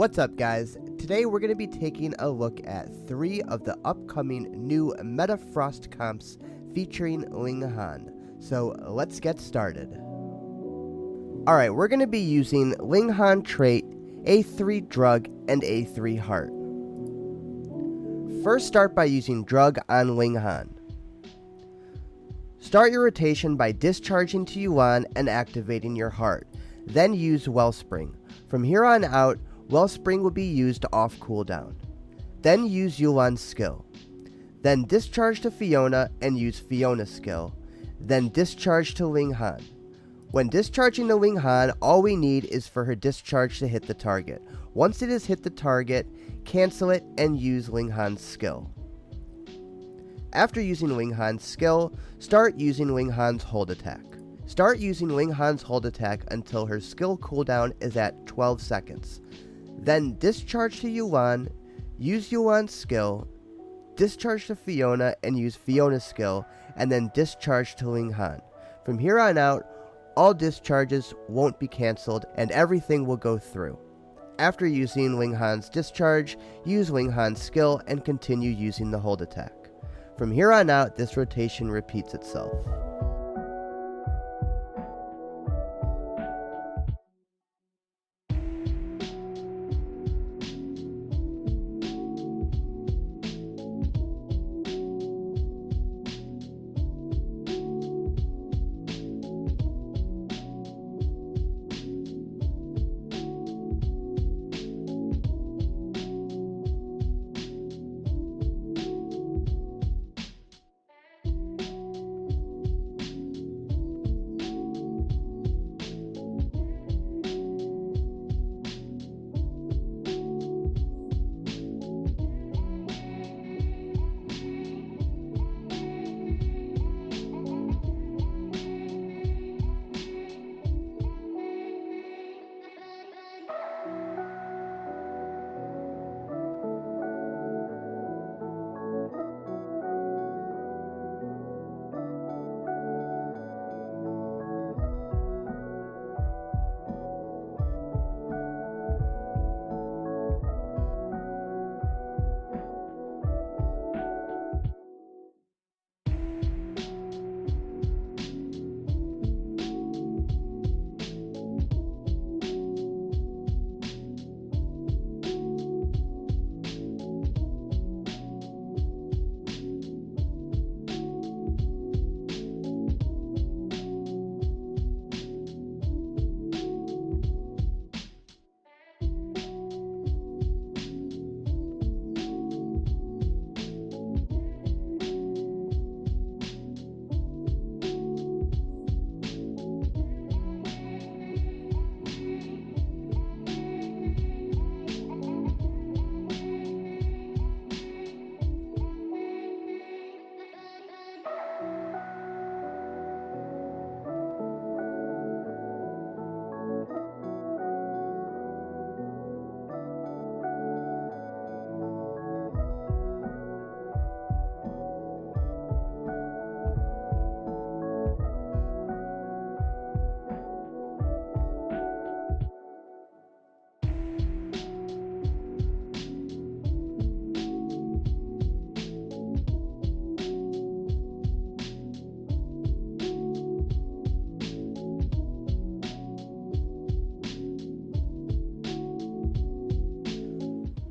What's up, guys? Today we're going to be taking a look at 3 of the upcoming new Meta Frost comps featuring Ling Han. So let's get started. Alright, we're going to be using Ling Han trait, A3 drug, and A3 heart. First, start by using drug on Ling Han. Start your rotation by discharging to Yulan and activating your heart. Then use Wellspring. From here on out, Wellspring will be used off cooldown. Then use Yulan's skill. Then discharge to Fiona and use Fiona's skill. Then discharge to Ling Han. When discharging to Ling Han, all we need is for her discharge to hit the target. Once it has hit the target, cancel it and use Ling Han's skill. After using Ling Han's skill, start using Ling Han's hold attack. Start using Ling Han's hold attack until her skill cooldown is at 12 seconds. Then discharge to Yulan, use Yulan's skill, discharge to Fiona and use Fiona's skill, and then discharge to Ling Han. From here on out, all discharges won't be cancelled and everything will go through. After using Ling Han's discharge, use Ling Han's skill and continue using the hold attack. From here on out, this rotation repeats itself.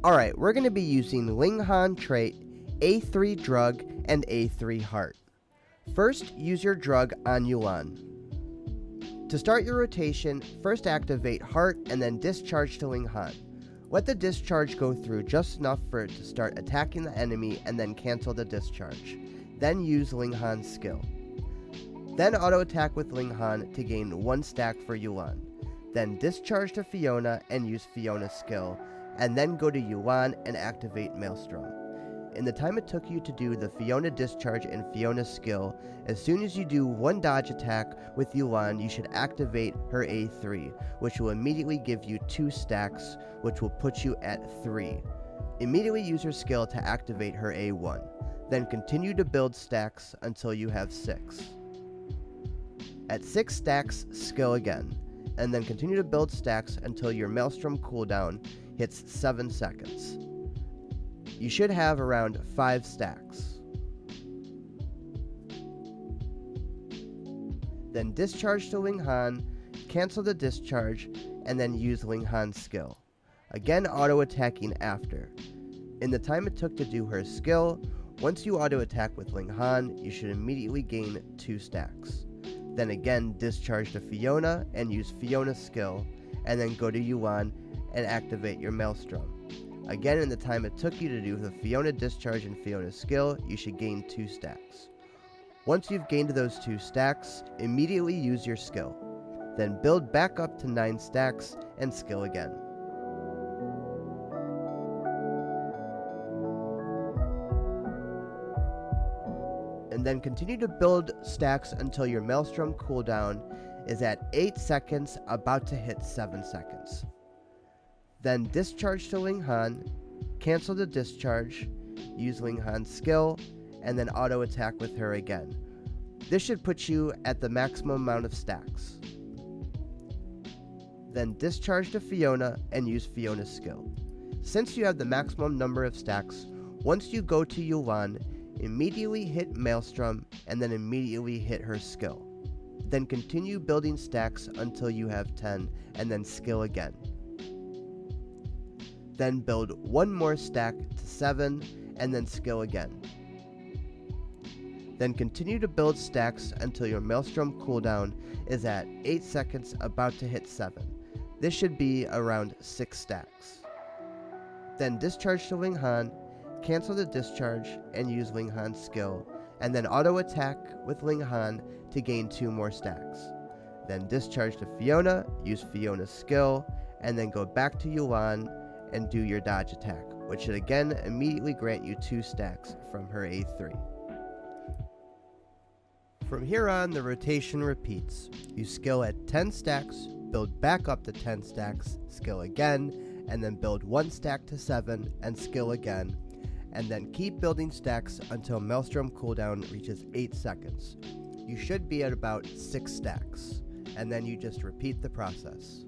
Alright, we're going to be using Ling Han trait, A3 drug, and A3 heart. First, use your drug on Yulan. To start your rotation, first activate heart and then discharge to Ling Han. Let the discharge go through just enough for it to start attacking the enemy and then cancel the discharge. Then use Ling Han's skill. Then auto attack with Ling Han to gain 1 stack for Yulan. Then discharge to Fiona and use Fiona's skill, and then go to Yulan and activate Maelstrom. In the time it took you to do the Fiona discharge and Fiona's skill, as soon as you do 1 dodge attack with Yulan, you should activate her A3, which will immediately give you 2 stacks, which will put you at 3. Immediately use her skill to activate her A1. Then continue to build stacks until you have 6. At 6 stacks, skill again, and then continue to build stacks until your Maelstrom cooldown hits 7 seconds. You should have around 5 stacks. Then discharge to Ling Han, cancel the discharge, and then use Ling Han's skill. Again auto-attacking after. In the time it took to do her skill, once you auto-attack with Ling Han, you should immediately gain 2 stacks. Then again discharge to Fiona and use Fiona's skill, and then go to Yulan and activate your Maelstrom. Again, in the time it took you to do the Fiona discharge and Fiona's skill, you should gain 2 stacks. Once you've gained those 2 stacks, immediately use your skill. Then build back up to 9 stacks and skill again. And then continue to build stacks until your Maelstrom cooldown is at 8 seconds, about to hit 7 seconds. Then discharge to Ling Han, cancel the discharge, use Ling Han's skill, and then auto attack with her again. This should put you at the maximum amount of stacks. Then discharge to Fiona and use Fiona's skill. Since you have the maximum number of stacks, once you go to Yulan, immediately hit Maelstrom and then immediately hit her skill. Then continue building stacks until you have 10 and then skill again. Then build one more stack to 7 and then skill again. Then continue to build stacks until your Maelstrom cooldown is at 8 seconds, about to hit 7. This should be around 6 stacks. Then discharge to Ling Han, cancel the discharge and use Ling Han's skill, and then auto attack with Ling Han to gain 2 more stacks. Then discharge to Fiona, use Fiona's skill, and then go back to Yulan and do your dodge attack, which should again immediately grant you 2 stacks from her A3. From here on, the rotation repeats. You skill at 10 stacks, build back up to 10 stacks, skill again, and then build 1 stack to 7 and skill again, and then keep building stacks until Maelstrom cooldown reaches 8 seconds. You should be at about 6 stacks, and then you just repeat the process.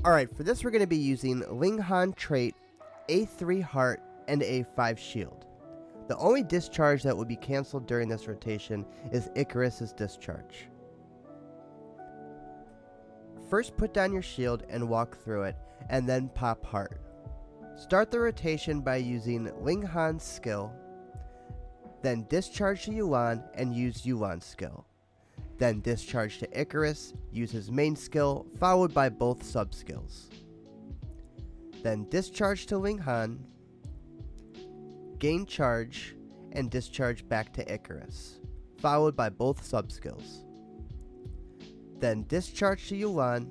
Alright, for this we're going to be using Ling Han trait, A3 heart, and A5 shield. The only discharge that will be cancelled during this rotation is Icarus's discharge. First put down your shield and walk through it, and then pop heart. Start the rotation by using Ling Han's skill, then discharge to Yulan and use Yulan's skill. Then discharge to Icarus, use his main skill, followed by both sub-skills. Then discharge to Ling Han, gain charge, and discharge back to Icarus, followed by both sub-skills. Then discharge to Yulan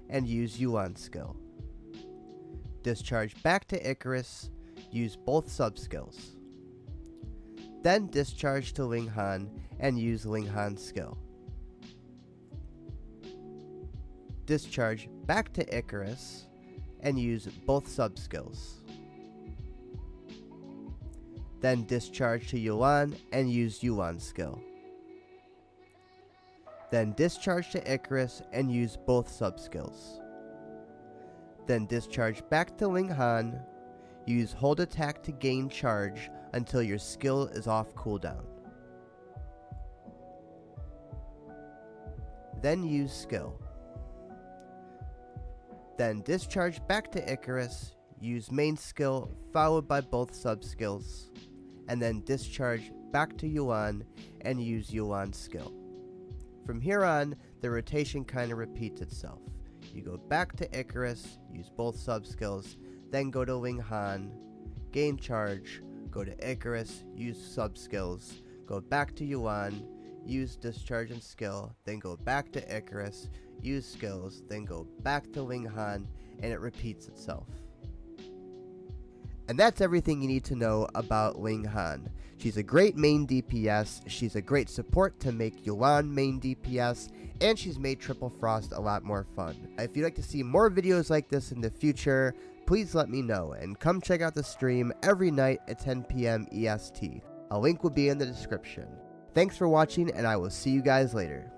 and use Yulan's skill. Discharge back to Icarus, use both sub-skills. Then discharge to Ling Han and use Ling Han's skill. Discharge back to Icarus and use both sub-skills. Then discharge to Yulan and use Yulan's skill. Then discharge to Icarus and use both sub-skills. Then discharge back to Ling Han, use hold attack to gain charge until your skill is off cooldown. Then use skill. Then discharge back to Icarus, use main skill followed by both sub-skills, and then discharge back to Yulan and use Yulan's skill. From here on, the rotation kind of repeats itself. You go back to Icarus, use both sub-skills, then go to Ling Han, gain charge, go to Icarus, use sub-skills, go back to Yulan, use discharge and skill, then go back to Icarus, use skills, then go back to Ling Han, and it repeats itself. And that's everything you need to know about Ling Han. She's a great main DPS, she's a great support to make Yulan main DPS, and she's made Triple Frost a lot more fun. If you'd like to see more videos like this in the future, please let me know, and come check out the stream every night at 10 PM EST. A link will be in the description. Thanks for watching, and I will see you guys later.